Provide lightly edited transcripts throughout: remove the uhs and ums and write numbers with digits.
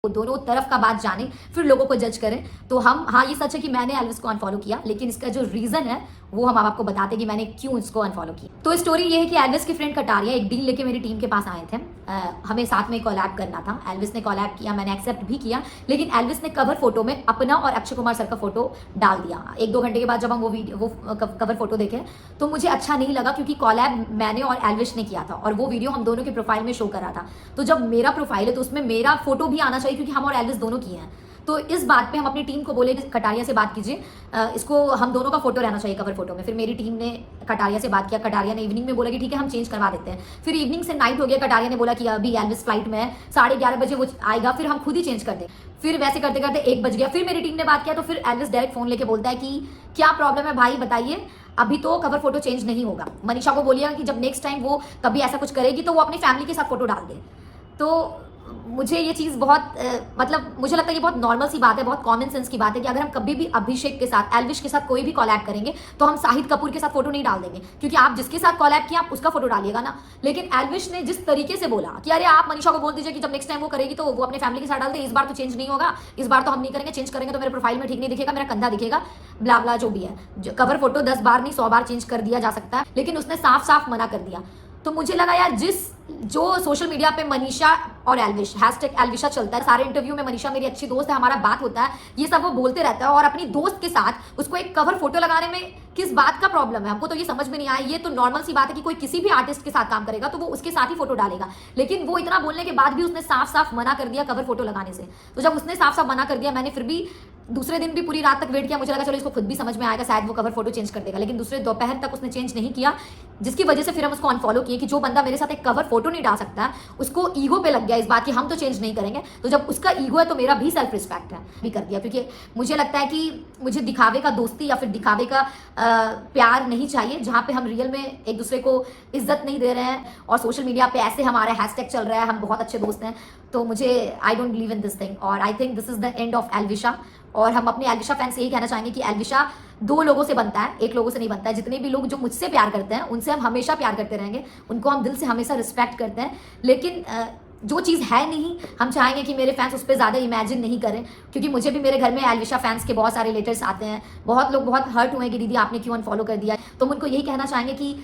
वो दोनों तरफ का बात जाने फिर लोगों को जज करें। तो हम हाँ, ये सच है कि मैंने एल्विस को अनफॉलो किया, लेकिन इसका जो रीजन है वो हम आपको बताते हैं कि मैंने क्यों इसको अनफॉलो किया। तो स्टोरी ये है कि एल्विस की फ्रेंड कटारिया एक डील लेके मेरी टीम के पास आए थे। हमें साथ में कोलैब करना था। एल्विस ने कोलैब किया, मैंने एक्सेप्ट भी किया, लेकिन एल्विस ने कवर फोटो में अपना और अक्षय कुमार सर का फोटो डाल दिया। 1-2 घंटे के बाद जब हम वो कवर फोटो देखे तो मुझे अच्छा नहीं लगा, क्योंकि कोलैब मैंने और एल्विस ने किया था और वो वीडियो हम दोनों के प्रोफाइल में शो कर रहा था। तो जब मेरा प्रोफाइल है तो उसमें मेरा फोटो भी आना चाहिए, क्योंकि हम और एल्विस दोनों किए हैं। तो इस बात पे हम अपनी टीम को बोले कि कटारिया से बात कीजिए, इसको हम दोनों का फोटो रहना चाहिए कवर फोटो में। फिर मेरी टीम ने कटारिया से बात किया। कटारिया ने इवनिंग में बोला कि ठीक है हम चेंज करवा देते हैं। फिर इवनिंग से नाइट हो गया। कटारिया ने बोला कि अभी एल्विस फ्लाइट में है, 11:30 बजे वो आएगा, फिर हम खुद ही चेंज कर दें। फिर वैसे करते करते 1 बज गया। फिर मेरी टीम ने बात किया तो फिर एल्विस डायरेक्ट फोन लेके बोलता है कि क्या प्रॉब्लम है भाई, बताइए, अभी तो कवर फोटो चेंज नहीं होगा। मनीषा को बोलिएगा कि जब नेक्स्ट टाइम वो कभी ऐसा कुछ करेगी तो वो अपनी फैमिली के साथ फोटो डाल दे। तो मुझे ये चीज़ बहुत मतलब मुझे लगता है ये बहुत नॉर्मल सी बात है, बहुत कॉमन सेंस की बात है कि अगर हम कभी भी अभिषेक के साथ, एल्विश के साथ कोई भी कोलैब करेंगे तो हम शाहिद कपूर के साथ फोटो नहीं डाल देंगे, क्योंकि आप जिसके साथ कोलैब किया आप उसका फोटो डालिएगा ना। लेकिन एल्विश ने जिस तरीके से बोला कि अरे आप मनीषा को बोल दीजिए कि जब नेक्स्ट टाइम वो करेगी तो वो अपने फैमिली के साथ डाल दे, इस बार तो चेंज नहीं होगा, इस बार तो हम नहीं करेंगे, चेंज करेंगे तो मेरे प्रोफाइल में ठीक नहीं दिखेगा, मेरा कंधा दिखेगा, ब्ला ब्ला जो भी है। कवर फोटो 10 बार नहीं 100 बार चेंज कर दिया जा सकता है, लेकिन उसने साफ साफ मना कर दिया। तो मुझे लगा यार, जो सोशल मीडिया पे मनीषा और एल्विश #एल्विशा चलता है, सारे इंटरव्यू में मनीषा मेरी अच्छी दोस्त है, हमारा बात होता है, ये सब वो बोलते रहता है, और अपनी दोस्त के साथ उसको एक कवर फोटो लगाने में किस बात का प्रॉब्लम है, हमको तो ये समझ में नहीं आया। ये तो नॉर्मल सी बात है कि कोई किसी भी आर्टिस्ट के साथ काम करेगा तो वो उसके साथ ही फोटो डालेगा, लेकिन वो इतना बोलने के बाद भी उसने साफ साफ मना कर दिया कवर फोटो लगाने से। तो जब उसने साफ साफ मना कर दिया, मैंने फिर भी दूसरे दिन भी पूरी रात तक वेट किया। मुझे लगा चलो इसको खुद भी समझ में आएगा, शायद वो कवर फोटो चेंज कर देगा, लेकिन दूसरे दोपहर तक उसने चेंज नहीं किया, जिसकी वजह से फिर हम उसको अनफॉलो किए कि जो बंदा मेरे साथ एक कवर फोटो नहीं डाल सकता, उसको ईगो पे लग गया इस बात कि हम तो चेंज नहीं करेंगे। तो जब उसका ईगो है तो मेरा भी सेल्फ रिस्पेक्ट है, भी कर दिया, क्योंकि मुझे लगता है कि मुझे दिखावे का दोस्ती या फिर दिखावे का प्यार नहीं चाहिए, जहाँ पे हम रियल में एक दूसरे को इज्जत नहीं दे रहे हैं और सोशल मीडिया पे ऐसे हमारा हैशटैग चल रहा है हम बहुत अच्छे दोस्त हैं। तो मुझे I don't believe in this thing, और I think this is the end of Elvisha. और हम अपने एल्विशा फैन से यही कहना चाहेंगे कि एल्विशा 2 लोगों से बनता है, 1 लोगों से नहीं बनता है। जितने भी लोग जो मुझसे प्यार करते हैं उनसे हम हमेशा प्यार करते रहेंगे, उनको हम दिल से हमेशा रिस्पेक्ट करते हैं, लेकिन जो चीज़ है नहीं, हम चाहेंगे कि मेरे फैंस उस पर ज़्यादा इमेजिन नहीं करें, क्योंकि मुझे भी मेरे घर में एल्विशा फैंस के बहुत सारे लेटर्स आते हैं, बहुत लोग बहुत हर्ट हुए कि दीदी आपने क्यों अनफॉलो कर दिया। तो हम उनको यही कहना चाहेंगे कि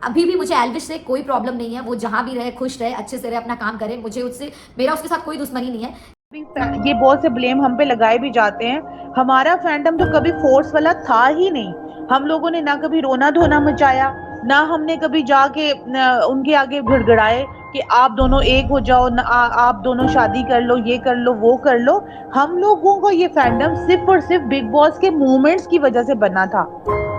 अभी भी मुझे एल्विश से कोई प्रॉब्लम नहीं है, वो जहाँ भी रहे खुश रहे, अच्छे से रहे, अपना काम करे, मुझे उससे मेरा उसके साथ कोई दुश्मनी नहीं है। ये बहुत से ब्लेम हम पे लगाए भी जाते हैं। हमारा फैंडम तो कभी फोर्स वाला था ही नहीं। हम लोगों ने ना कभी रोना धोना मचाया, ना हमने कभी जाके उनके आगे गिड़गिड़ाए कि आप दोनों एक हो जाओ, आप दोनों शादी कर लो, ये कर लो, वो कर लो। हम लोगों को ये फैंडम सिर्फ और सिर्फ बिग बॉस के मूवमेंट्स की वजह से बना था।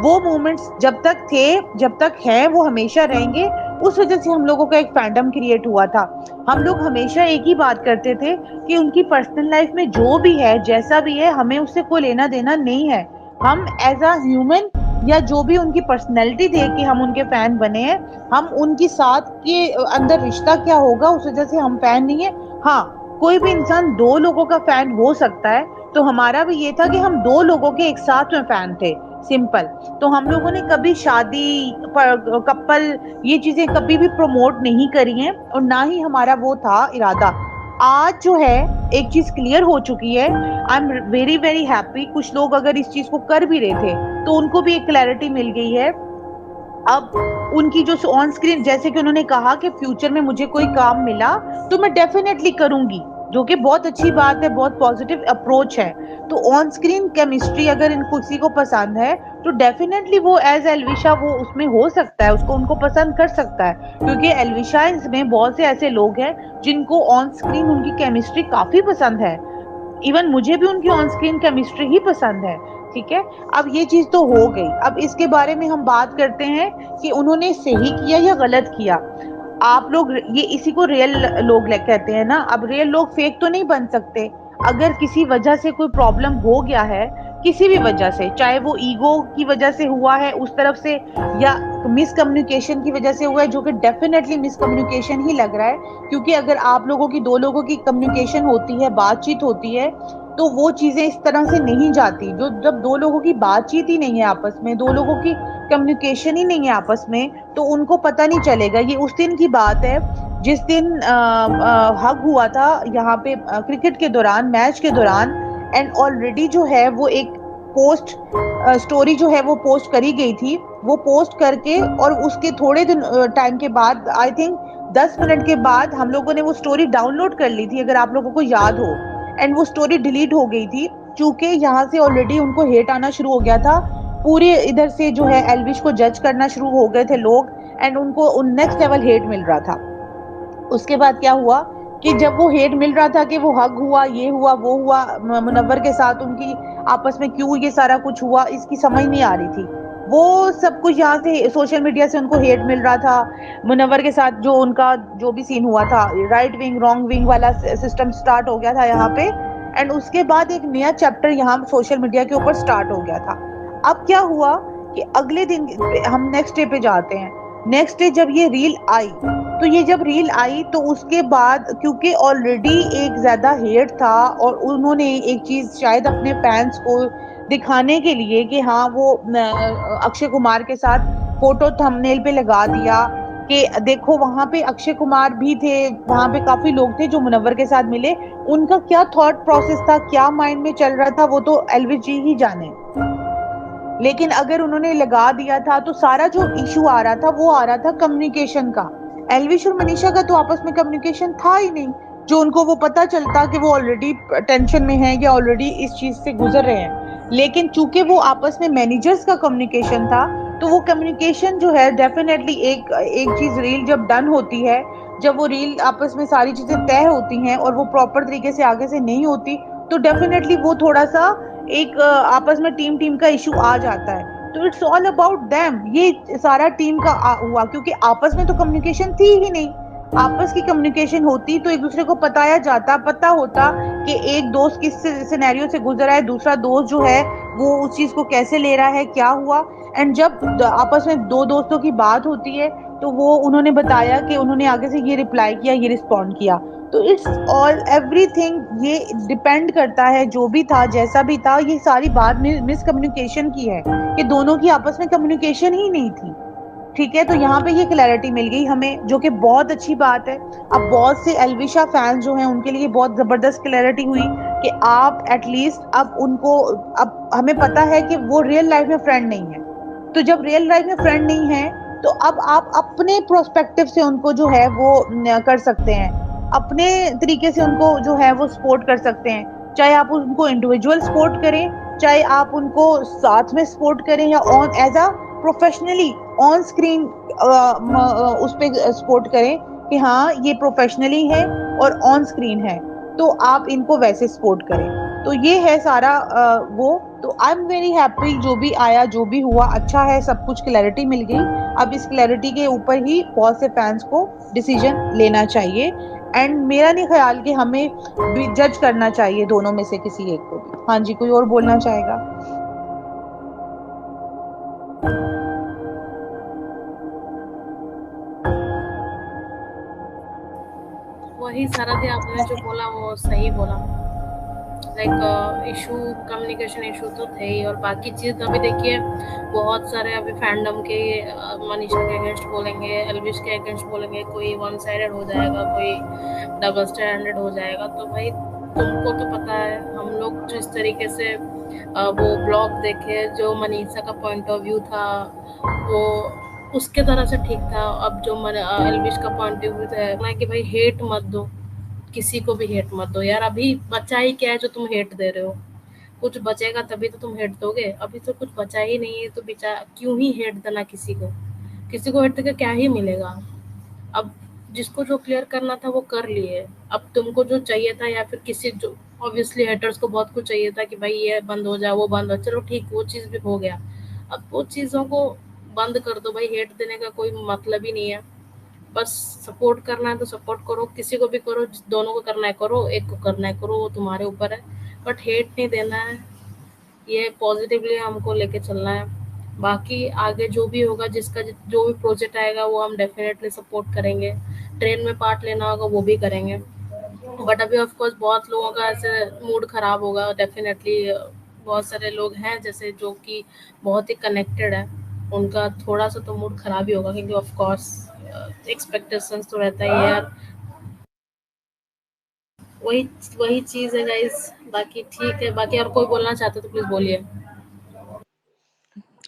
वो मूवमेंट्स जब तक थे, जब तक हैं, वो हमेशा रहेंगे। उस वजह से हम लोगों का एक फैंडम क्रिएट हुआ था। हम लोग हमेशा एक ही बात करते थे कि उनकी पर्सनल लाइफ में जो भी है, जैसा भी है, हमें उससे कोई लेना देना नहीं है। हम एज अ ह्यूमन या जो भी उनकी पर्सनैलिटी देख के हम उनके फैन बने हैं, हम उनकी साथ के अंदर रिश्ता क्या होगा उस वजह से हम फैन नहीं है। हाँ, कोई भी इंसान 2 लोगों का फैन हो सकता है, तो हमारा भी ये था कि हम 2 लोगों के एक साथ में फैन थे, सिंपल। तो हम लोगों ने कभी शादी कपल ये चीजें कभी भी प्रमोट नहीं करी हैं, और ना ही हमारा वो था इरादा। आज जो है एक चीज क्लियर हो चुकी है। I am very very happy. कुछ लोग अगर इस चीज को कर भी रहे थे तो उनको भी एक क्लैरिटी मिल गई है। अब उनकी जो ऑन स्क्रीन, जैसे कि उन्होंने कहा कि फ्यूचर में मुझे कोई काम मिला तो मैं डेफिनेटली करूंगी, जो कि बहुत अच्छी बात है, बहुत पॉजिटिव अप्रोच है। तो ऑन स्क्रीन केमिस्ट्री अगर इन किसी को पसंद है तो डेफिनेटली वो एज एल्विशा वो उसमें हो सकता है, उसको उनको पसंद कर सकता है, क्योंकि एल्विशा में बहुत से ऐसे लोग हैं जिनको ऑन स्क्रीन उनकी केमिस्ट्री काफी पसंद है। इवन मुझे भी उनकी ऑन स्क्रीन केमिस्ट्री ही पसंद है। ठीक है, अब ये चीज तो हो गई। अब इसके बारे में हम बात करते हैं कि उन्होंने सही किया या गलत किया। आप लोग ये इसी को रियल लोग कहते हैं ना। अब रियल लोग फेक तो नहीं बन सकते। अगर किसी वजह से कोई प्रॉब्लम हो गया है, किसी भी वजह से, चाहे वो ईगो की वजह से हुआ है उस तरफ से या मिसकम्युनिकेशन की वजह से हुआ है, जो कि डेफिनेटली मिसकम्युनिकेशन ही लग रहा है, क्योंकि अगर आप लोगों की 2 लोगों की कम्युनिकेशन होती है, बातचीत होती है, तो वो चीजें इस तरह से नहीं जाती। जो जब 2 लोगों की बातचीत ही नहीं है आपस में, 2 लोगों की कम्युनिकेशन ही नहीं है आपस में, तो उनको पता नहीं चलेगा। ये उस दिन की बात है जिस दिन हग हुआ था यहाँ पे क्रिकेट के दौरान, मैच के दौरान, एंड ऑलरेडी जो है वो एक पोस्ट स्टोरी जो है वो पोस्ट करी गई थी। वो पोस्ट करके और उसके थोड़े दिन टाइम के बाद, आई थिंक 10 मिनट के बाद, हम लोगों ने वो स्टोरी डाउनलोड कर ली थी, अगर आप लोगों को याद हो। एंड वो स्टोरी डिलीट हो गई थी क्योंकि यहाँ से ऑलरेडी उनको हेट आना शुरू हो गया था। पूरे इधर से जो है एल्विश को जज करना शुरू हो गए थे लोग, एंड उनको नेक्स्ट लेवल हेट मिल रहा था। उसके बाद क्या हुआ कि जब वो हेट मिल रहा था कि वो हग हुआ, ये हुआ, वो हुआ, मुनव्वर के साथ उनकी आपस में क्यों ये सारा कुछ हुआ, इसकी समझ नहीं आ रही थी। वो सब कुछ यहाँ से सोशल मीडिया से उनको हेट मिल रहा था। मुनव्वर के साथ जो उनका जो भी सीन हुआ था, राइट विंग रॉन्ग विंग वाला सिस्टम स्टार्ट हो गया था यहाँ पे। एंड उसके बाद एक नया चैप्टर यहाँ सोशल मीडिया के ऊपर स्टार्ट हो गया था। अब क्या हुआ कि अगले दिन हम नेक्स्ट डे पे जाते हैं। नेक्स्ट डे जब ये रील आई, तो ये जब रील आई तो उसके बाद क्योंकि ऑलरेडी एक ज्यादा हेट था, और उन्होंने एक चीज शायद अपने फैंस को दिखाने के लिए कि हाँ वो अक्षय कुमार के साथ फोटो थंबनेल पे लगा दिया कि देखो वहां पे अक्षय कुमार भी थे, वहां पे काफी लोग थे जो मुनव्वर के साथ मिले। उनका क्या थॉट प्रोसेस था, क्या माइंड में चल रहा था, वो तो एलविश जी ही जाने। लेकिन अगर उन्होंने लगा दिया था तो सारा जो इशू आ रहा था वो आ रहा था कम्युनिकेशन का। एल्विश और मनीषा का तो आपस में कम्युनिकेशन था ही नहीं, जो उनको वो पता चलता कि वो ऑलरेडी टेंशन में है या ऑलरेडी इस चीज से गुजर रहे हैं। लेकिन चूंकि वो आपस में मैनेजर्स का कम्युनिकेशन था, तो वो कम्युनिकेशन जो है डेफिनेटली एक एक चीज रील जब डन होती है, जब वो रील आपस में सारी चीजें तय होती हैं और वो प्रॉपर तरीके से आगे से नहीं होती, तो डेफिनेटली वो थोड़ा सा एक आपस में टीम टीम का इशू आ जाता है। तो इट्स ऑल अबाउट देम, ये सारा टीम का हुआ क्योंकि आपस में तो कम्युनिकेशन थी ही नहीं। आपस की कम्युनिकेशन होती तो एक दूसरे को बताया जाता, पता होता कि एक दोस्त किस सिनेरियो से गुजर रहा है, दूसरा दोस्त जो है वो उस चीज को कैसे ले रहा है, क्या हुआ। एंड जब आपस में दो दोस्तों की बात होती है तो वो उन्होंने बताया कि उन्होंने आगे से ये रिप्लाई किया, ये रिस्पॉन्ड किया। तो इट्स ऑल एवरीथिंग ये डिपेंड करता है, जो भी था जैसा भी था, ये सारी बात मिसकम्युनिकेशन की है कि दोनों की आपस में कम्युनिकेशन ही नहीं थी। ठीक है, तो यहाँ पे ये क्लैरिटी मिल गई हमें, जो कि बहुत अच्छी बात है। अब बहुत से एल्विशा फैंस जो हैं उनके लिए बहुत जबरदस्त क्लैरिटी हुई कि आप एटलीस्ट अब उनको, अब हमें पता है कि वो रियल लाइफ में फ्रेंड नहीं है। तो जब रियल लाइफ में फ्रेंड नहीं है, तो अब आप अपने प्रोस्पेक्टिव से उनको जो है वो कर सकते हैं, अपने तरीके से उनको जो है वो सपोर्ट कर सकते हैं। चाहे आप उनको इंडिविजुअल सपोर्ट करें, चाहे आप उनको साथ में सपोर्ट करें, या on as a professionally on screen उस पे सपोर्ट करें कि हाँ ये प्रोफेशनली है और ऑन स्क्रीन है, तो आप इनको वैसे सपोर्ट करें। तो ये है सारा वो। तो आई एम वेरी हैप्पी, जो भी आया जो भी हुआ अच्छा है, सब कुछ क्लैरिटी मिल गई। अब इस क्लैरिटी के ऊपर ही बहुत से फैंस को डिसीजन लेना चाहिए। एंड मेरा नहीं ख्याल कि हमें भी जज करना चाहिए दोनों में से किसी एक को भी। हाँ जी, कोई और बोलना चाहेगा? वही सारा थी, आपने जो बोला वो सही बोला। लाइक इशू, कम्युनिकेशन इशू तो थे ही, और बाकी चीज़ अभी देखिए बहुत सारे अभी फैंडम के मनीषा के अगेंस्ट बोलेंगे, एल्विश के अगेंस्ट बोलेंगे, कोई वन साइडेड हो जाएगा, कोई डबल स्टैंडर्ड हो जाएगा। तो भाई तुमको तो पता है, हम लोग जिस तरीके से वो ब्लॉग देखे, जो मनीषा का पॉइंट ऑफ व्यू था वो उसके तरह से ठीक था। अब जो एल्विश का पॉइंट ऑफ व्यू है कि भाई हेट मत दो, किसी को भी हेट मत दो यार। अभी बचा ही क्या है जो तुम हेट दे रहे हो? कुछ बचेगा तभी तो तुम हेट दोगे। अभी तो कुछ बचा ही नहीं है, तो बेचा क्यों ही हेट देना किसी को? किसी को हेट देकर क्या ही मिलेगा? अब जिसको जो क्लियर करना था वो कर लिए। अब तुमको जो चाहिए था, या फिर किसी जो ऑब्वियसली हेटर्स को बहुत कुछ चाहिए था कि भाई ये बंद हो जाए, वो बंद हो, चलो ठीक, वो चीज़ भी हो गया। अब वो चीज़ों को बंद कर दो भाई, हेट देने का कोई मतलब ही नहीं है। बस सपोर्ट करना है तो सपोर्ट करो, किसी को भी करो, दोनों को करना है करो, एक को करना है करो, वो तुम्हारे ऊपर है। बट हेट नहीं देना है, ये पॉजिटिवली हमको लेके चलना है। बाकी आगे जो भी होगा, जिसका जो भी प्रोजेक्ट आएगा वो हम डेफिनेटली सपोर्ट करेंगे। ट्रेन में पार्ट लेना होगा वो भी करेंगे। बट अभी ऑफ कोर्स बहुत लोगों का ऐसे मूड खराब होगा डेफिनेटली। बहुत सारे लोग हैं जैसे जो कि बहुत ही कनेक्टेड है, उनका थोड़ा सा तो मूड खराब ही होगा, क्योंकि ऑफ कोर्स एक्सपेक्टेशंस तो रहता ही है यार, वही वही चीज है गाइस। बाकी ठीक है, बाकी और कोई बोलना चाहते हो तो प्लीज बोलिए।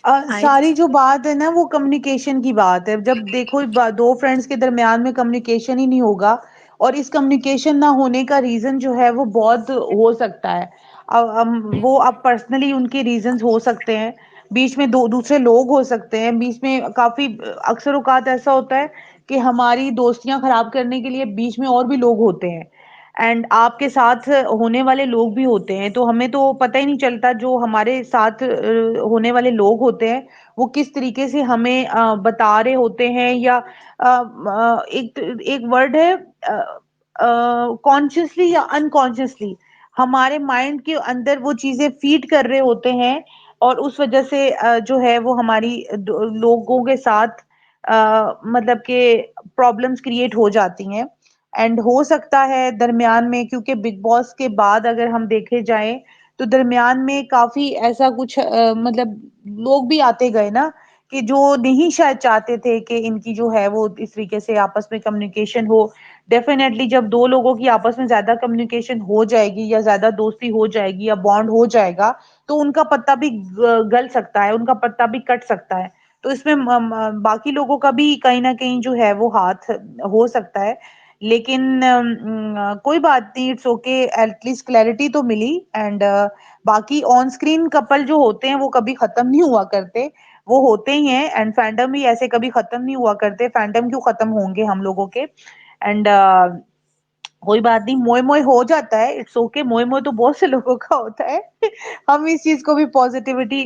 आई सारी जो बात है ना वो कम्युनिकेशन की बात है। जब देखो दो फ्रेंड्स के दरमियान में कम्युनिकेशन ही नहीं होगा, और इस कम्युनिकेशन ना होने का रीजन जो है वो बहुत हो सकता है। अब पर्सनली उनके रीजंस हो सकते हैं, बीच में दो दूसरे लोग हो सकते हैं, बीच में काफी अक्सर औकात ऐसा होता है कि हमारी दोस्तियां खराब करने के लिए बीच में और भी लोग होते हैं, एंड आपके साथ होने वाले लोग भी होते हैं। तो हमें तो पता ही नहीं चलता जो हमारे साथ होने वाले लोग होते हैं वो किस तरीके से हमें बता रहे होते हैं, या एक एक वर्ड है कॉन्शियसली या अनकॉन्शियसली हमारे माइंड के अंदर वो चीजें फीड कर रहे होते हैं, और उस वजह से जो है वो हमारी लोगों के साथ मतलब के प्रॉब्लम्स क्रिएट हो जाती हैं। एंड हो सकता है दरमियान में, क्योंकि बिग बॉस के बाद अगर हम देखे जाएं तो दरमियान में काफी ऐसा कुछ मतलब लोग भी आते गए ना, कि जो नहीं शायद चाहते थे कि इनकी जो है वो इस तरीके से आपस में कम्युनिकेशन हो। डेफिनेटली जब दो लोगों की आपस में ज्यादा कम्युनिकेशन हो जाएगी या ज्यादा दोस्ती हो जाएगी या बॉन्ड हो जाएगा, तो उनका पत्ता भी गल सकता है, उनका पत्ता भी कट सकता है। तो इसमें बाकी लोगों का भी कहीं ना कहीं जो है वो हाथ हो सकता है। लेकिन कोई बात नहीं, इट्स ओके, एटलीस्ट क्लैरिटी तो मिली। एंड बाकी ऑन स्क्रीन कपल जो होते हैं वो कभी खत्म नहीं हुआ करते, वो होते ही हैं। एंड फैंडम भी ऐसे कभी खत्म नहीं हुआ करते, फैंडम क्यों खत्म होंगे हम लोगों के। एंड कोई बात नहीं, मोए मोए हो जाता है, इट्स ओके, मोए मोए तो बहुत से लोगों का होता है। हम इस चीज को भी पॉजिटिविटी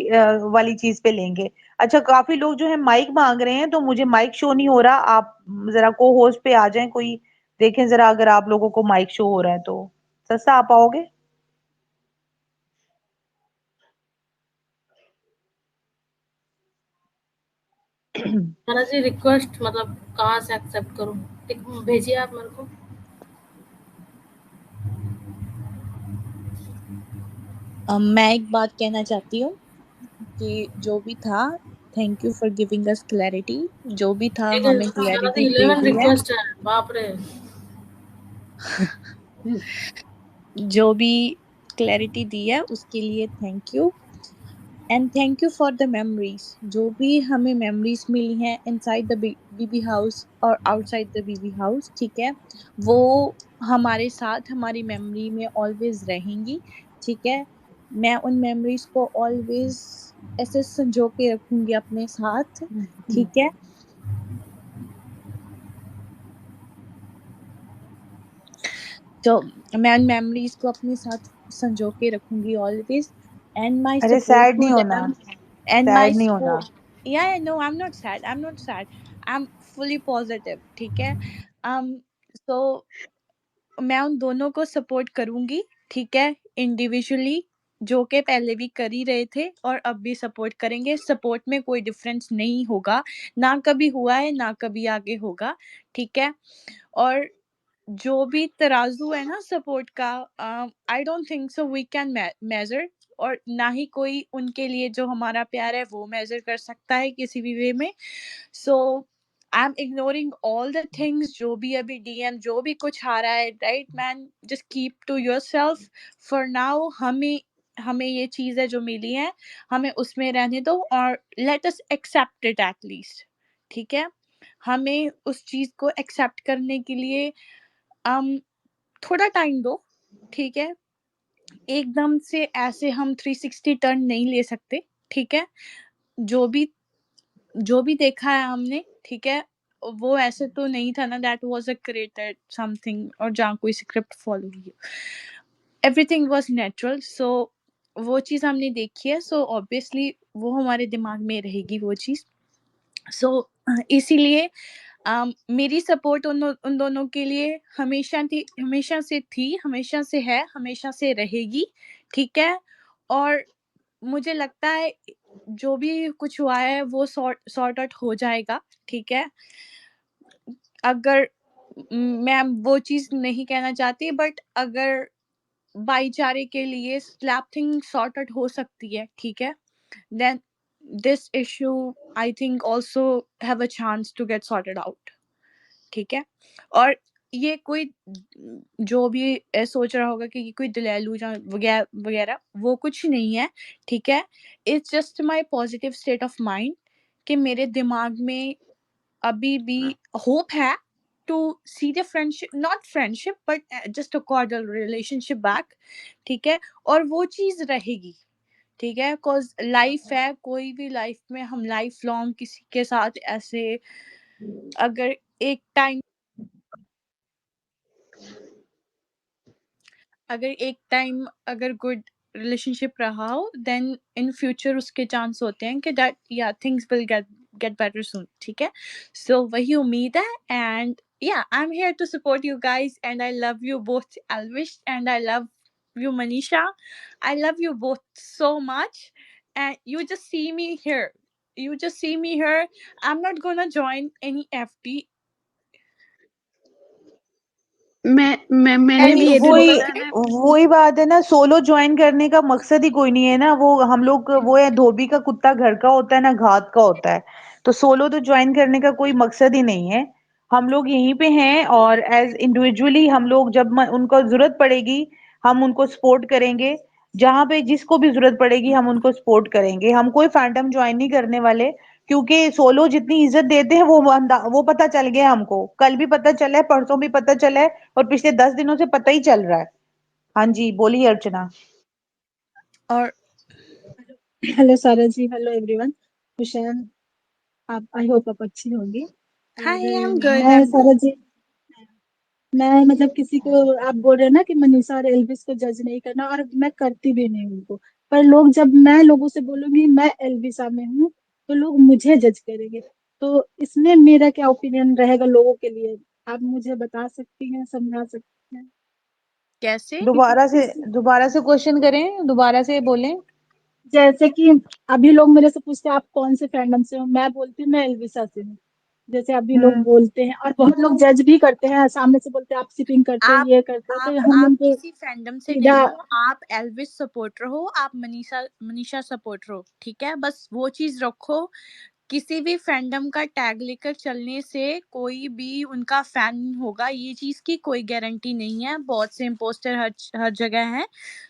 वाली चीज पे लेंगे। अच्छा, काफी लोग जो है माइक मांग रहे हैं, तो मुझे माइक शो नहीं हो रहा, आप जरा को होस्ट पे आ जाएं कोई, देखें जरा अगर आप लोगों को माइक शो हो रहा है तो। सस्ता आप आओगे? सारा जी रिक्वेस्ट मतलब कहाँ से एक्सेप्ट करूँ, भेजिए आप मेरे को। मैं एक बात कहना चाहती हूँ कि जो भी था, thank you for giving us clarity. जो भी था ठीक है, हमें सारा क्लैरिटी जी दे 11 दी है। रिक्वेस्ट है, बाप रे। जो भी क्लैरिटी दी है उसके लिए thank you, and thank you for the memories. जो भी हमें मेमोरीज मिली हैं इनसाइड द बीबी हाउस और आउटसाइड द बीबी हाउस, ठीक है, वो हमारे साथ हमारी मेमोरी में ऑलवेज रहेंगी। ठीक है, मैं उन मेमोरीज को ऑलवेज ऐसे संजो के रखूंगी अपने साथ। ठीक है, तो मैं उन मेमोरीज को अपने साथ संजो के रखूंगी ऑलवेज। एंड माई अरे सपोर्ट सैड टू नहीं होना, देम, and my सैड नहीं होना। support, yeah, no, I'm not sad, I'm fully positive, ठीक है। um so मैं उन दोनों को सपोर्ट करूंगी, ठीक है, इंडिविजुअली, जो कि पहले भी कर ही रहे थे और अब भी सपोर्ट करेंगे। सपोर्ट में कोई डिफरेंस नहीं होगा, ना कभी हुआ है ना कभी आगे होगा, ठीक है। और जो भी तराजू है ना सपोर्ट का, I don't think so we can major, और ना ही कोई उनके लिए जो हमारा प्यार है वो मेजर कर सकता है किसी भी वे में। So I am ignoring all the things, जो भी अभी डीएम जो भी कुछ आ रहा है, right man, just keep to yourself for now. हमें हमें ये चीज़ें जो मिली हैं हमें उसमें रहने दो, और let us accept it at least, ठीक है। हमें उस चीज़ को एक्सेप्ट करने के लिए थोड़ा टाइम दो, ठीक है। एकदम से ऐसे हम 360 टर्न नहीं ले सकते, ठीक है। जो भी जो भी देखा है हमने, ठीक है, वो ऐसे तो नहीं था ना, that was a created something, और जहाँ कोई स्क्रिप्ट फॉलो हुई, एवरीथिंग वाज नेचुरल। सो वो चीज़ हमने देखी है, सो ऑब्वियसली वो हमारे दिमाग में रहेगी वो चीज़। सो इसीलिए मेरी सपोर्ट उन दोनों के लिए हमेशा से थी, हमेशा से है, हमेशा से रहेगी, ठीक है। और मुझे लगता है जो भी कुछ हुआ है वो सॉर्ट आउट हो जाएगा, ठीक है। अगर मैं वो चीज़ नहीं कहना चाहती, बट अगर भाईचारे के लिए स्लैप थिंग सॉर्ट आउट हो सकती है, ठीक है, then this issue I think also have a chance to get sorted out. ठीक है। और ये कोई जो भी सोच रहा होगा कि ये कोई दिलैलू या वगैरह वो कुछ नहीं है, ठीक है। It's just my positive state of mind कि मेरे दिमाग में अभी भी होप है to see the friendship, not friendship but just a cordial relationship back, ठीक है। और वो चीज रहेगी, ठीक है, बिकॉज लाइफ है, कोई भी लाइफ में हम लाइफ लॉन्ग किसी के साथ ऐसे अगर एक टाइम अगर गुड रिलेशनशिप रहा हो देन इन फ्यूचर उसके चांस होते हैं कि दैट या थिंग्स विल गेट बेटर सून, ठीक है। सो वही उम्मीद है and yeah, I'm here to support you guys and I love you both, Alvish, and I love you, Manisha. I love you both so much and you just see me here. I'm not gonna join any FT. मैंने भी ये भी वही बोला है। वही बात है ना, सोलो ज्वाइन करने का मकसद ही कोई नहीं है ना। वो हम लोग वो है, धोबी का कुत्ता घर का होता है ना घात का होता है। तो सोलो तो ज्वाइन करने का कोई मकसद ही नहीं है। हम लोग यहीं पे हैं और एज इंडिविजुअली हम लोग जब उनको जरूरत पड़ेगी हम उनको सपोर्ट करेंगे। जहां पे जिसको भी जरूरत पड़ेगी हम उनको सपोर्ट करेंगे। हम कोई फैंडम ज्वाइन नहीं करने वाले, क्योंकि सोलो जितनी इज्जत देते हैं वो पता चल गया हमको। कल भी पता चला है, परसों भी पता चला है, और पिछले 10 दिनों से पता ही चल रहा है। हाँ जी, बोलिए अर्चना। और हेलो सारा जी, हेलो एवरीवन। हुसैन, आप आई होप आप अच्छी होंगी। hi, और I'm good, मैं I'm good. सारा जी, मैं मतलब किसी को आप बोल रहे हैं ना कि मनीषा और एल्विस को जज नहीं करना, और मैं करती भी नहीं उनको। पर लोग जब मैं लोगों से बोलूंगी मैं एल्विसा में हूँ तो लोग मुझे जज करेंगे। तो इसमें मेरा क्या ओपिनियन रहेगा लोगों के लिए, आप मुझे बता सकती हैं, समझा सकती हैं? कैसे? दोबारा से क्वेश्चन करें, दोबारा से बोलें। जैसे कि अभी लोग मेरे से पूछते हैं आप कौन से फैंडम से हो, मैं बोलती हूँ मैं एल्विसा से हूँ। जैसे अभी लोग हम्म। बोलते हैं और बहुत लोग जज भी करते हैं, सामने से बोलते हैं आप सिपिंग करते हैं, आप ये करते हैं, आप तो हम आप उनको किसी फैंडम से सीधा। नहीं हो, आप एल्विस सपोर्टर हो, आप मनीषा सपोर्टर हो, ठीक है। बस वो चीज रखो, किसी भी फैंडम का टैग लेकर चलने से कोई भी उनका फैन नहीं होगा, ये चीज की कोई गारंटी नहीं है। बहुत से इम्पोस्टर हर जगह हैं।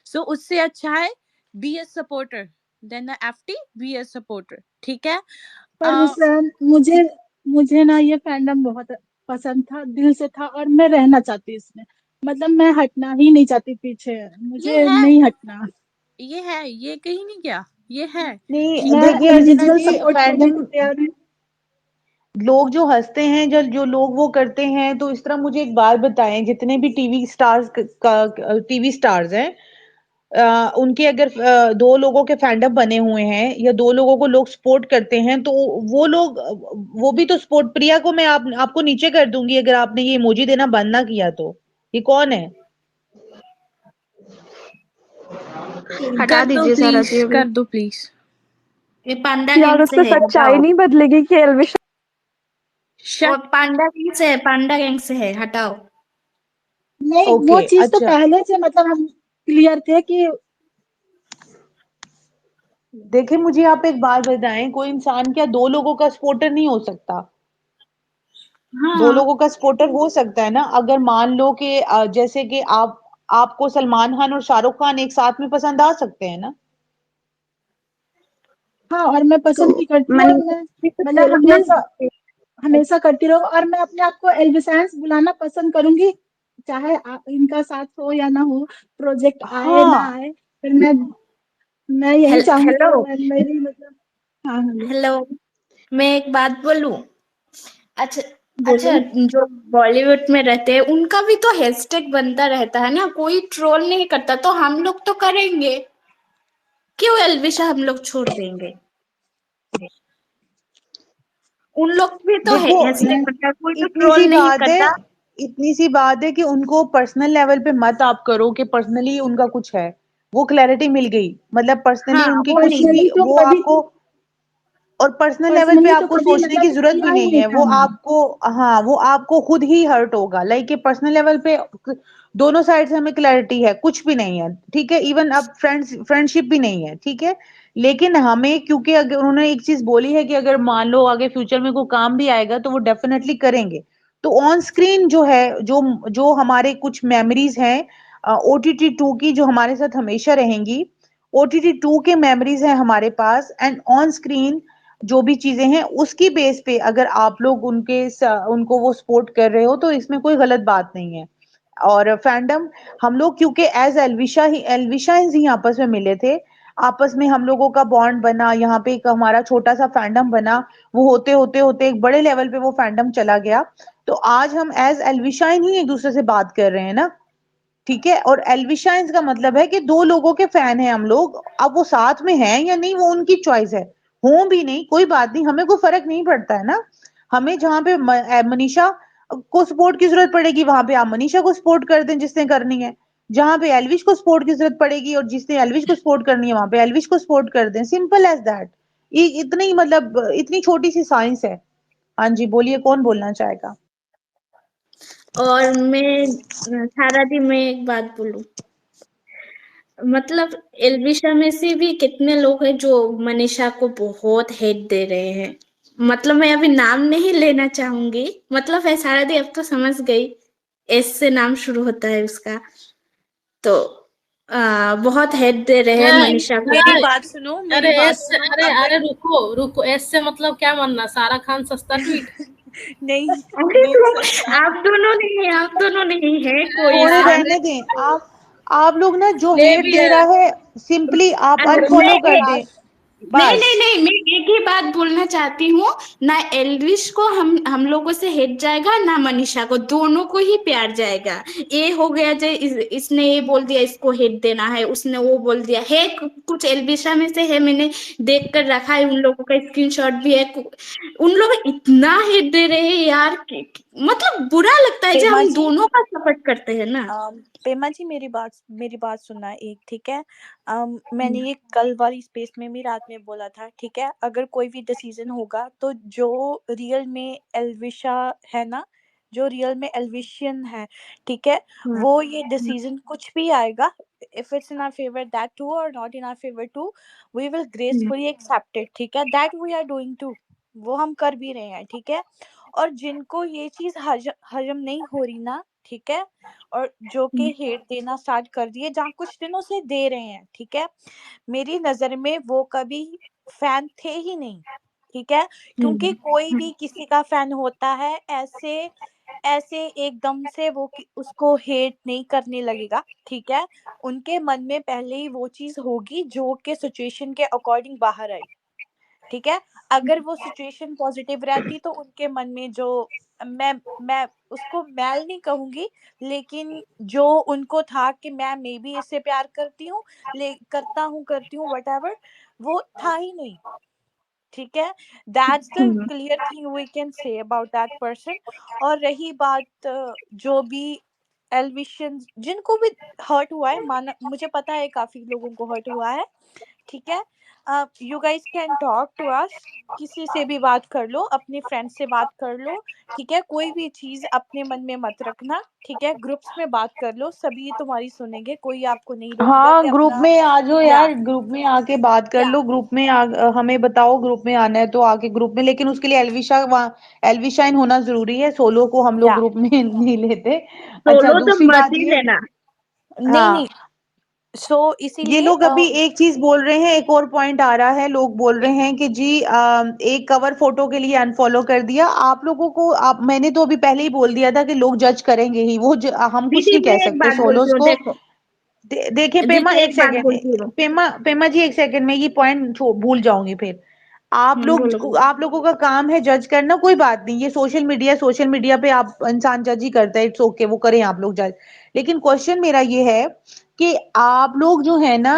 सो उससे अच्छा है be a supporter than a एफटी, बी ए सपोर्टर, ठीक है। पर हुसैन, मुझे मुझे ना ये फैंडम बहुत पसंद था, दिल से था, और मैं रहना चाहती इसमें। मतलब मैं हटना ही नहीं चाहती पीछे, ये मुझे है नहीं हटना। ये कहीं नहीं गया, ये है। नहीं, मैं देखिए अर्चना इंडिविजुअल जी, सपोर्ट करने को फैंडम तैयार हूँ। लोग जो हंसते हैं, जो जो लोग वो करते हैं, तो इस तरह मुझे एक बात बताएं, जितने भी टीवी स्टार्स हैं, उनके अगर दो लोगों के फैंडम बने हुए हैं या दो लोगों को लोग सपोर्ट करते हैं, तो वो लोग वो भी तो सपोर्ट। प्रिया को मैं आपको नीचे कर दूंगी अगर आपने ये इमोजी देना बंद ना किया तो। ये कौन है? हटा दीजिए सारा जी अभी। कर दो प्लीज। ये पांडा यार गैंग से उससे है, सच्चाई हटाओ। नहीं बदलेगी कि एल्विश। वो पांडा गैंग से है, पांडा गैंग से है, हटाओ। नहीं, वो ओके, चीज तो अच्छा। पहले से मतलब हम क्लियर थे कि देखिए, मुझे आप एक बात बताएं, कोई इंसान क्या दो लोगों का सपोर्टर नहीं हो सकता? दो हाँ। लोगों का सपोर्टर हो सकता है ना। अगर मान लो कि जैसे कि आपको सलमान खान और शाहरुख खान एक साथ में पसंद आ सकते हैं ना। हाँ, और मैं तो पसंद भी करती हूँ, और मैं मनीषा को मतलब बोल हमेशा दिया। हमेशा करती रहूँ, और मैं अपने आप को एल्विसेंस बुलाना पसंद करूंगी, चाहे इनका साथ हो या ना हो, प्रोजेक्ट आए ना हाँ। आए। फिर मैं यही चाहूंगी, हेलो। और मेरी मतलब। हाँ, हेलो। हेलो। मैं एक बात बोलूं। अच्छा। अच्छा। बोलिए। जो बॉलीवुड में रहते हैं उनका भी तो हैशटैग बनता रहता है ना, कोई ट्रोल नहीं करता तो हम लोग तो करेंगे। क्यों एल्विशा हम लोग छोड़ देंगे? उन लोग भी तो देखो, हैशटैग बनता है, कोई तो इतनी सी ट्रोल नहीं बात है, करता। इतनी सी बात है कि उनको पर्सनल लेवल पे मत आप करो कि पर्सनली उनका कुछ है। वो क्लैरिटी मिल गई, मतलब पर्सनली हाँ, उनकी वो कुछ नहीं। पर्सनली भी तो वो कभी आपको, और पर्सनल लेवल पे पर्सनली तो आपको कभी सोचने की मतलब जरूरत किया भी ही नहीं नहीं है। था वो हमने। आपको, हाँ, वो आपको खुद ही हर्ट होगा। लाइक पर्सनल लेवल पे दोनों साइड से हमें क्लैरिटी है, कुछ भी नहीं है, ठीक है। इवन अब फ्रेंडशिप भी नहीं है, ठीक है। लेकिन हमें, क्योंकि अगर उन्होंने एक चीज बोली है कि अगर मान लो आगे फ्यूचर में कोई काम भी आएगा तो वो डेफिनेटली करेंगे, तो ऑन स्क्रीन जो है, जो हमारे कुछ मेमोरीज हैं OTT 2 की, जो हमारे साथ हमेशा रहेंगी। OTT 2 के मेमोरीज हैं हमारे पास, एंड ऑन स्क्रीन जो भी चीजें हैं उसकी बेस पे अगर आप लोग उनको वो सपोर्ट कर रहे हो तो इसमें कोई गलत बात नहीं है। और फैंडम हम लोग क्योंकि एज एल्विशाइंस ही आपस में मिले थे, आपस में हम लोगों का बॉन्ड बना, यहाँ पे एक हमारा छोटा सा फैंडम बना, वो होते होते होते एक बड़े लेवल पे वो फैंडम चला गया। तो आज हम एज एल्विशाइन ही एक दूसरे से बात कर रहे हैं ना, ठीक है। और एल्विशाइंस का मतलब है कि दो लोगों के फैन हैं हम लोग, अब वो साथ में हैं या नहीं वो उनकी चॉइस है, हो भी नहीं कोई बात नहीं, हमें कोई फर्क नहीं पड़ता है ना। हमें जहां पे मनीषा को सपोर्ट की जरूरत पड़ेगी वहां पे आप मनीषा को सपोर्ट कर दें जिसने करनी है, जहां पे एल्विश को सपोर्ट की जरूरत पड़ेगी और जिसने एल्विश को सपोर्ट करनी है वहां पे एल्विश को सपोर्ट कर दें, सिंपल एज दैट। ये इतनी मतलब इतनी छोटी सी साइंस है। हाँ जी बोलिए, कौन बोलना चाहेगा? और मैं सारा दिन में एक बात बोलूं, मतलब एलविशा में से भी कितने लोग हैं जो मनीषा को बहुत हेट दे रहे हैं। मतलब मैं अभी नाम नहीं लेना चाहूंगी, मतलब है सारा दिन अब तो समझ गई, एस से नाम शुरू होता है उसका। तो बहुत हेट दे रहे हैं मनीषा को। मेरी बात सुनो, अरे मेरी बात एस सुनो। अरे अरे रुको रुको, एस से मतलब क्या मानना, सारा खान सस्ता ट्वीट? नहीं, अरे मेन तो सस्ता। आप दोनों नहीं है कोई थोड़े इसमें। रहने दें आप लोग ना, जो ये हेट भी दे है। रहा है सिंपली आप अरे अनफॉलो कर दें नहीं बस। नहीं नहीं, मैं एक ही बात बोलना चाहती हूँ, ना एल्विश को हम लोगों से हेट जाएगा, ना मनीषा को, दोनों को ही प्यार जाएगा। ये हो गया जो इसने ये बोल दिया इसको हेट देना है, उसने वो बोल दिया है, कुछ एल्विशा में से है, मैंने देख कर रखा है, उन लोगों का स्क्रीनशॉट भी है। उन लोग इतना हेट दे रहे हैं यार मतलब बुरा लगता है जब पेमा हम जी, दोनों का सपोर्ट करते हैं ना। पेमा जी, मेरी बात सुनना एक, ठीक है। मैंने ये कल वाली स्पेस में भी रात में बोला था, ठीक है। अगर कोई भी डिसीजन होगा तो जो रियल में एल्विशा है ना, जो रियल में एल्विशियन है, ठीक है, हाँ, वो ये डिसीजन कुछ भी आएगा, if it's in our favour that too और not in our favour too, we will gracefully accept it, ठीक है। That we are doing too, वो हम कर भी रहे हैं, ठीक है। और जिनको ये चीज हजम नहीं हो रही ना, ठीक है, और जो कि हेट देना स्टार्ट कर दिए, जहाँ कुछ दिनों से दे रहे हैं, ठीक है, मेरी नजर में वो कभी फैन थे ही नहीं, ठीक है। क्योंकि कोई भी किसी का फैन होता है, ऐसे ऐसे एकदम से वो उसको हेट नहीं करने लगेगा, ठीक है। उनके मन में पहले ही वो चीज होगी जो कि सिचुएशन के अकॉर्डिंग बाहर आई, ठीक है। अगर वो सिचुएशन पॉजिटिव रहती तो उनके मन में जो, मैं उसको मैल नहीं कहूंगी, लेकिन जो उनको था कि मैं मे बी इससे प्यार करती हूँ, ले करती हूँ वट, वो था ही नहीं, ठीक है। That's the clear thing we can say about that person. और रही बात जो भी एल्विशन जिनको भी हर्ट हुआ है, माना मुझे पता है काफी लोगों को हर्ट हुआ है, ठीक है। You guys can talk to us, किसी से भी बात कर लो, अपने फ्रेंड से बात कर लो, ठीक है। कोई भी चीज अपने मन में मत रखना, ठीक है। ग्रुप्स में बात कर लो, सभी तुम्हारी सुनेंगे, कोई आपको नहीं रोकेगा कि हाँ ग्रुप अपना, में आ जाओ या यार, ग्रुप में आके बात कर या लो, ग्रुप में हमें बताओ ग्रुप में आना है तो आके ग्रुप में, लेकिन उसके लिए एल्विशाइन होना जरूरी है, सोलो को हम लोग या ग्रुप में नहीं लेते। अच्छा सोलो तो दूसरी मत बात ही ये, लेना। नहीं हाँ नहीं, सो ये इसीलिए लोग अभी एक चीज बोल रहे हैं, एक और पॉइंट आ रहा है, लोग बोल रहे हैं कि जी एक कवर फोटो के लिए अनफॉलो कर दिया आप लोगों को। आप मैंने तो अभी पहले ही बोल दिया था कि लोग जज करेंगे ही, हम कुछ दीदी नहीं मैं कह एक सकते बात सोलोस बोलती हूँ, को। देखो देखिए पेमा दीदी एक एक बात सेकंड, बोलती हूँ। पेमा जी एक सेकंड में ये पॉइंट भूल जाऊंगी फिर। बोलो बोलो। आप लोगों का काम है जज करना, कोई बात नहीं, ये सोशल मीडिया पे आप इंसान जज ही करता है, इट्स ओके वो करें आप लोग जज। लेकिन क्वेश्चन मेरा ये है कि आप लोग जो है ना,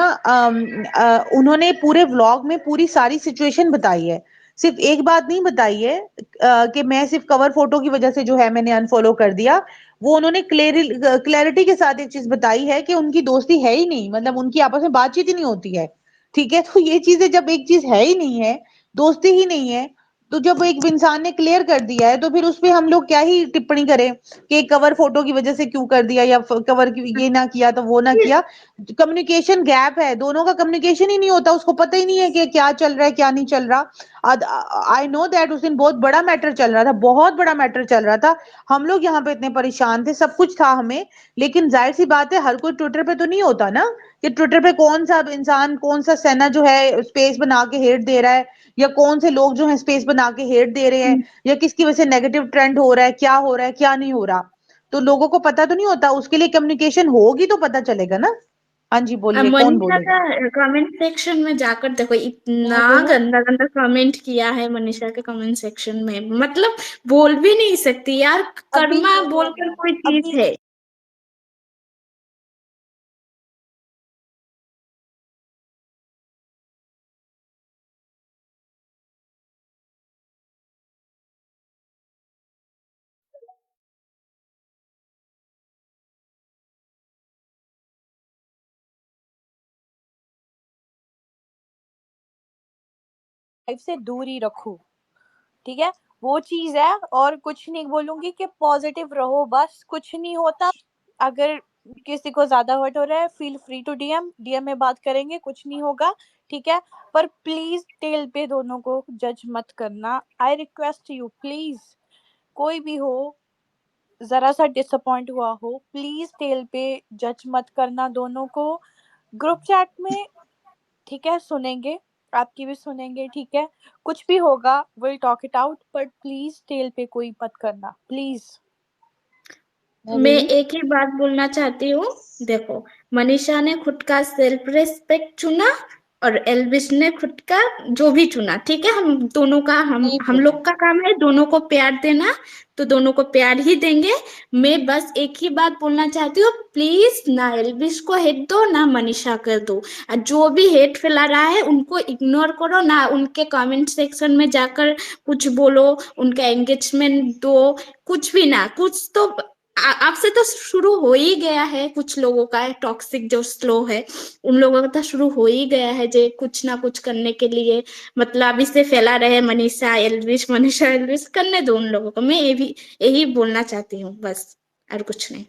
उन्होंने पूरे व्लॉग में पूरी सारी सिचुएशन बताई है, सिर्फ एक बात नहीं बताई है कि मैं सिर्फ कवर फोटो की वजह से जो है मैंने अनफॉलो कर दिया। वो उन्होंने क्लैरिटी के साथ एक चीज बताई है कि उनकी दोस्ती है ही नहीं, मतलब उनकी आपस में बातचीत ही नहीं होती है, ठीक है। तो ये चीजें जब एक चीज है ही नहीं है, दोस्ती ही नहीं है, तो जब एक इंसान ने क्लियर कर दिया है तो फिर उस पे हम लोग क्या ही टिप्पणी करें कि कवर फोटो की वजह से क्यों कर दिया, या कवर ये ना किया तो वो ना किया। कम्युनिकेशन गैप है, दोनों का कम्युनिकेशन ही नहीं होता, उसको पता ही नहीं है कि क्या चल रहा है क्या नहीं चल रहा। आई नो दैट उस दिन बहुत बड़ा मैटर चल रहा था, बहुत बड़ा मैटर चल रहा था। हम लोग यहाँ पे इतने परेशान थे, सब कुछ था हमें, लेकिन जाहिर सी बात है हर कोई ट्विटर पे तो नहीं होता ना, कि ट्विटर पे कौन सा इंसान, कौन सा सेना जो है स्पेस बना के हेट दे रहा है, या कौन से लोग जो है स्पेस बना के हेट दे रहे हैं, या किसकी वजह से नेगेटिव ट्रेंड हो रहा है, क्या हो रहा है क्या नहीं हो रहा, तो लोगों को पता तो नहीं होता। उसके लिए कम्युनिकेशन होगी तो पता चलेगा ना। हाँ जी अब बोलिए, कौन मनीषा बोलेगा? का कमेंट सेक्शन में जाकर देखो, इतना मैं बोलूं? गंदा गंदा कमेंट किया है मनीषा के कमेंट सेक्शन में, मतलब बोल भी नहीं सकती यार, अभी कर्मा बोलकर कोई चीज अभी है। लाइफ से दूर ही रखूं, ठीक है, वो चीज है। और कुछ नहीं बोलूंगी कि पॉजिटिव रहो, बस कुछ नहीं होता। अगर किसी को ज्यादा हर्ट हो रहा है, feel free to DM, DM में बात करेंगे, कुछ नहीं होगा, ठीक है। पर प्लीज टेल पे दोनों को जज मत करना, आई रिक्वेस्ट यू प्लीज। कोई भी हो, जरा सा डिसअपॉइंट हुआ हो, प्लीज टेल पे जज मत करना दोनों को। ग्रुप चैट में, ठीक है, सुनेंगे, आपकी भी सुनेंगे, ठीक है, कुछ भी होगा will talk it out, but please tell पे कोई मत करना, प्लीज। मैं मैं बोलूं? एक ही बात बोलना चाहती हूँ, देखो, मनीषा ने खुद का सेल्फ रिस्पेक्ट चुना और एल्विस ने खुद का जो भी चुना, ठीक है, हम दोनों का, नहीं हम बोला। लोग का काम है दोनों को प्यार देना, तो दोनों को प्यार ही देंगे। मैं बस एक ही बात बोलना चाहती हूँ, प्लीज ना एल्विस को हेट दो ना मनीषा कर दो, और जो भी हेट फैला रहा है उनको इग्नोर करो ना, उनके कमेंट सेक्शन में जाकर कुछ बोलो, उनका एंगेजमेंट दो, कुछ भी ना, कुछ तो आपसे तो शुरू हो ही गया है, कुछ लोगों का टॉक्सिक जो स्लो है, उन लोगों का तो शुरू हो ही गया है, जो कुछ ना कुछ करने के लिए मतलब इससे फैला रहे, मनीषा एल्विश मनीषा एल्विश, करने दो उन लोगों को, मैं यही बोलना चाहती हूँ बस, और कुछ नहीं।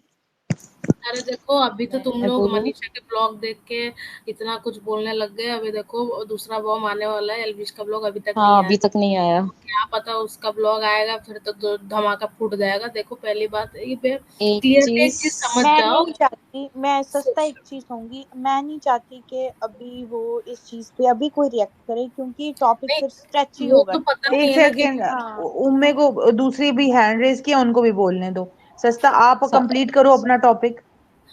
अरे देखो, अभी तो तुम मैं लोग बोलूं? मनीषा के ब्लॉग देख के इतना कुछ बोलने लग गए, अभी देखो दूसरा बॉम्ब आने वाला है, एल्विश का ब्लॉग अभी तक नहीं हाँ, आया। अभी तक नहीं आया। क्या पता उसका ब्लॉग आएगा फिर तो धमाका फूट जाएगा। देखो पहली बात ये पे एक क्लियरली एक चीज चीज समझ मैं जाओ। नहीं चाहती, मैं सस्ता एक चीज कहूंगी, मैं नहीं चाहती कि अभी वो इस चीज पे अभी कोई रिएक्ट करे, क्योंकि टॉपिक फिर स्ट्रेच ही नहीं वो होगा। तो पता नहीं एक है ना कि सेकेंड, हाँ, उम्मे को दूसरी भी हैंड रेज किया, उनको भी बोलने दो। सस्ता, आप सा- कंप्लीट करो अपना टॉपिक।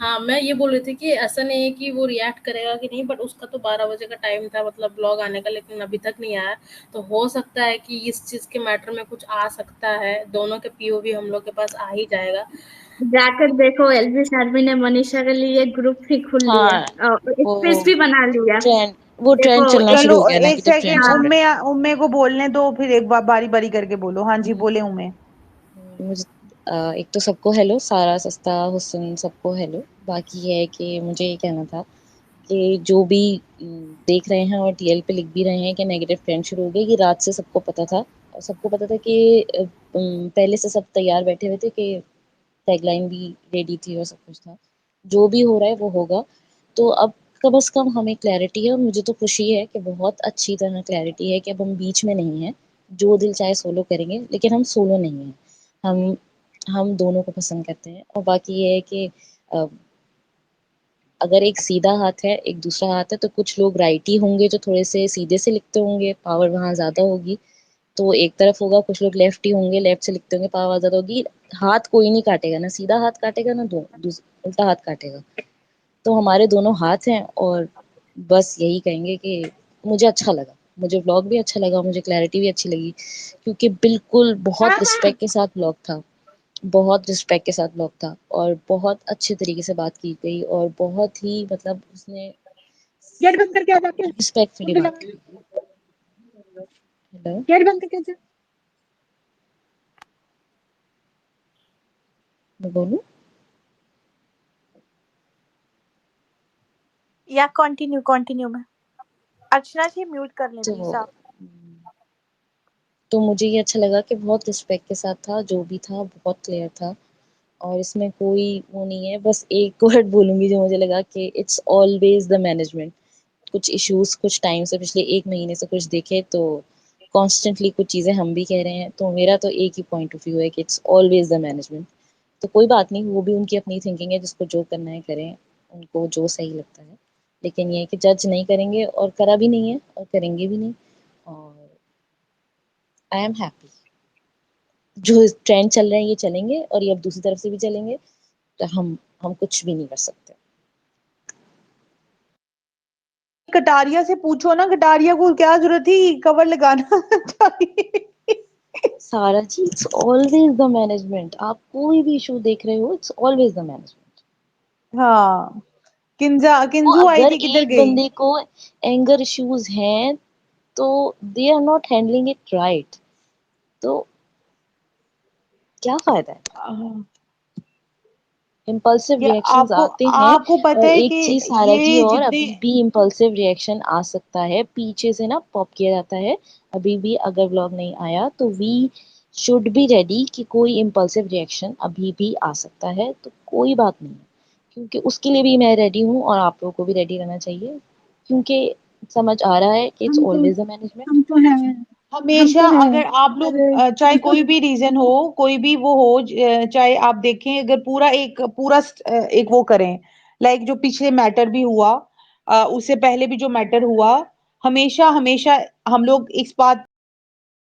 हाँ, मैं ये बोल रही थी कि ऐसा नहीं है कि वो रिएक्ट करेगा कि नहीं, बट उसका तो 12 बजे का टाइम था मतलब ब्लॉग आने का, लेकिन अभी तक नहीं आया। तो हो सकता है कि इस चीज के मैटर में कुछ आ सकता है, दोनों के पीओवी हम लोग के पास आ ही जाएगा। जाकर देखो, एल्विश आर्मी ने मनीषा के लिए ग्रुप भी खोल लिया हाँ, और वो स्पेस भी बना लिया, ट्रेंड वो देखो। ट्रेंड चलना शुरू चलो हो गया, एक नेगेटिव ट्रेंड सेकेंड, चल हाँ, रहा उम्मे उम्मे को बोलने दो, फिर एक बार बारी बारी करके बोलो। हाँ जी है। बोले उम्मे। मुझे एक तो सबको हेलो, सारा सस्ता हुसन सबको हेलो। बाकी है कि मुझे ये कहना था कि जो भी देख रहे हैं और टीएल पे लिख भी रहे हैं कि नेगेटिव ट्रेंड शुरू हो गई, कि रात से सबको पता था, और सबको पता था कि पहले से सब तैयार बैठे हुए थे, कि टैगलाइन भी रेडी थी और सब कुछ था। जो भी हो रहा है वो होगा। तो अब कम से कम हमें क्लैरिटी है, और मुझे तो खुशी है कि बहुत अच्छी तरह क्लैरिटी है कि अब हम बीच में नहीं हैं। जो दिल चाहे सोलो करेंगे, लेकिन हम सोलो नहीं हैं। हम हम दोनों को पसंद करते हैं। और बाकी ये है कि अ, अगर एक सीधा हाथ है, एक दूसरा हाथ है, तो कुछ लोग राइटी होंगे जो थोड़े से सीधे से लिखते होंगे, पावर वहाँ ज़्यादा होगी। तो एक तरफ होगा, कुछ लोग लेफ्ट ही होंगे, लेफ्ट से लिखते होंगे, पावर ज़्यादा होगी। हाथ कोई नहीं काटेगा, ना सीधा हाथ काटेगा ना उल्टा हाथ काटेगा। तो हमारे दोनों हाथ हैं, और बस यही कहेंगे कि मुझे अच्छा लगा, मुझे व्लॉग भी अच्छा लगा, मुझे क्लैरिटी भी अच्छी लगी, क्योंकि बिल्कुल बहुत रिस्पेक्ट के साथ व्लॉग था, बहुत रिस्पेक्ट के साथ व्लॉग था, और बहुत अच्छे तरीके से बात की गई, और बहुत ही मतलब उसने गेट बंद करके आ जाके रिस्पेक्टफुली कुंडी बात लगा की। हेलो, गेट बंद करके आ जा। मैं बोलूं? या कंटिन्यू कंटिन्यू में, अर्चना जी म्यूट कर लें तो प्लीज आप। तो मुझे ये अच्छा लगा कि बहुत रिस्पेक्ट के साथ था, जो भी था बहुत क्लियर था, और इसमें कोई वो नहीं है। बस एक वर्ड बोलूंगी जो मुझे लगा कि इट्स ऑलवेज द मैनेजमेंट। कुछ इश्यूज कुछ टाइम से, पिछले 1 महीने से कुछ देखे तो कॉन्स्टेंटली कुछ चीज़ें हम भी कह रहे हैं, तो मेरा तो एक ही पॉइंट ऑफ व्यू है कि इट्स ऑलवेज द मैनेजमेंट। तो कोई बात नहीं, वो भी उनकी अपनी थिंकिंग है, जिसको जो करना है करें, उनको जो सही लगता है। लेकिन ये है कि जज नहीं करेंगे, और करा भी नहीं है और करेंगे भी नहीं। और आई एम हैप्पी, जो ट्रेंड चल रहे हैं ये चलेंगे, और ये अब दूसरी तरफ से भी चलेंगे, तो हम कुछ भी नहीं कर सकते। कटारिया से पूछो ना, कटारिया को क्या जरूरत थी कवर लगाना। सारा जी, इट्स ऑलवेज द मैनेजमेंट। आप कोई भी इशू देख रहे हो, इट्स ऑलवेज द मैनेजमेंट। हाँ, तो किंजू आई अगर थी, किधर एक गई? बंदे को एंगर इश्यूज हैं, तो they are not handling it right, तो क्या फायदा है? हाँ, इम्पल्सिव या रिएक्शंस आपको आते हैं। आपको पता और है एक कि चीज सारा जी, ये और जितने अभी भी इम्पल्सिव रिएक्शन आ सकता है, पीछे से ना पॉप किया जाता है। अभी भी अगर व्लॉग नहीं आया तो वी शुड बी रेडी कि कोई इम्पल्सिव रिएक्शन अभी भी आ सकता है, तो कोई बात नहीं है, क्योंकि उसके लिए भी मैं रेडी हूँ, और आप लोगों को भी रेडी रहना चाहिए, क्योंकि समझ आ रहा है कि इट्स हम तो ऑलवेज द मैनेजमेंट। हम तो हैं हम हमेशा, तो हैं अगर आप लोग पर चाहे कोई मतलब भी रीजन हो, कोई भी वो हो, चाहे आप देखें, अगर पूरा एक वो करें, लाइक जो पिछले मैटर भी हुआ, उससे पहले भी जो मैटर हुआ, हमेशा हमेशा हम लोग इस बात